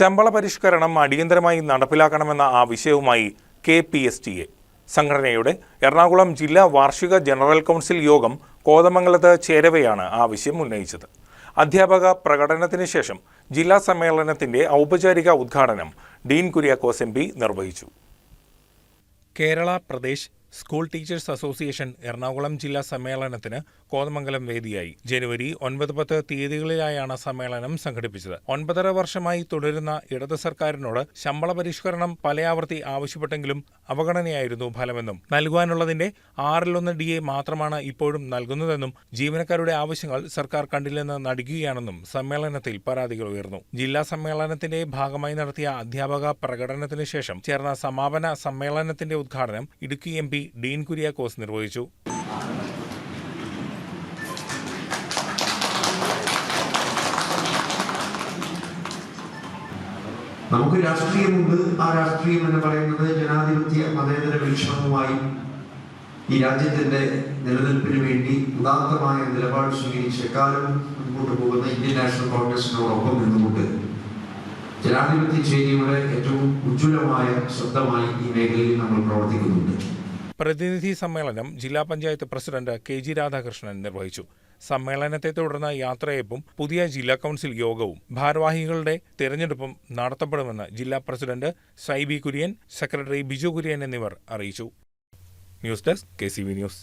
ശമ്പള പരിഷ്കരണം അടിയന്തരമായി നടപ്പിലാക്കണമെന്ന ആവശ്യവുമായി KPSTA സംഘടനയുടെ എറണാകുളം ജില്ലാ വാർഷിക ജനറൽ കൗൺസിൽ യോഗം കോതമംഗലത്ത് ചേരവെയാണ് ആവശ്യം ഉന്നയിച്ചത്. അധ്യാപക പ്രകടനത്തിന് ശേഷം ജില്ലാ സമ്മേളനത്തിന്റെ ഔപചാരിക ഉദ്ഘാടനം ഡീൻ കുര്യാക്കോസ് MP നിർവഹിച്ചു. Kerala Pradesh school teachers association Ernakulam ജില്ലാ സമ്മേളനത്തിന് കോതമംഗലം വേദിയായി. ജനുവരി 9-10 തീയതികളിലായാണ് സമ്മേളനം സംഘടിപ്പിച്ചത്. 9.5 വർഷമായി തുടരുന്ന ഇടത് സർക്കാരിനോട് ശമ്പള പരിഷ്കരണം പലയാവർത്തി ആവശ്യപ്പെട്ടെങ്കിലും അവഗണനയായിരുന്നു ഫലമെന്നും നൽകുവാനുള്ളതിന്റെ 1/6 DA മാത്രമാണ് ഇപ്പോഴും നൽകുന്നതെന്നും ജീവനക്കാരുടെ ആവശ്യങ്ങൾ സർക്കാർ കണ്ടില്ലെന്ന് നടിക്കുകയാണെന്നും സമ്മേളനത്തിൽ പരാതികൾ ഉയർന്നു. ജില്ലാ സമ്മേളനത്തിന്റെ ഭാഗമായി നടത്തിയ അധ്യാപക പ്രകടനത്തിന് ശേഷം ചേർന്ന സമാപന സമ്മേളനത്തിന്റെ ഉദ്ഘാടനം ഇടുക്കി MP ഡീൻ കുര്യാക്കോസ് നിർവഹിച്ചു. നമുക്ക് രാഷ്ട്രീയമുണ്ട്. ആ രാഷ്ട്രീയം എന്ന് പറയുന്നത് ജനാധിപത്യ മതേതര വീക്ഷണവുമായി ഈ രാജ്യത്തിന്റെ നിലനിൽപ്പിന് വേണ്ടി ഉദാത്തമായ നിലപാട് സ്വീകരിച്ച് എക്കാലം മുൻപോട്ട് പോകുന്ന ഇന്ത്യൻ നാഷണൽ കോൺഗ്രസിനോടൊപ്പം നിന്നുകൊണ്ട് ജനാധിപത്യ ചേരിയുടെ ഏറ്റവും ഉജ്ജ്വലമായ ശബ്ദമായി ഈ മേഖലയിൽ നമ്മൾ പ്രവർത്തിക്കുന്നുണ്ട്. പ്രതിനിധി സമ്മേളനം ജില്ലാ പഞ്ചായത്ത് പ്രസിഡന്റ് KG രാധാകൃഷ്ണൻ നിർവഹിച്ചു. സമ്മേളനത്തെ തുടർന്ന് യാത്രയപ്പും പുതിയ ജില്ലാ കൗൺസിൽ യോഗവും ഭാരവാഹികളുടെ തെരഞ്ഞെടുപ്പും നടത്തപ്പെടുമെന്ന് ജില്ലാ പ്രസിഡന്റ് സൈബി കുര്യൻ, സെക്രട്ടറി ബിജു കുര്യൻ എന്നിവർ അറിയിച്ചു. News desk KCV news.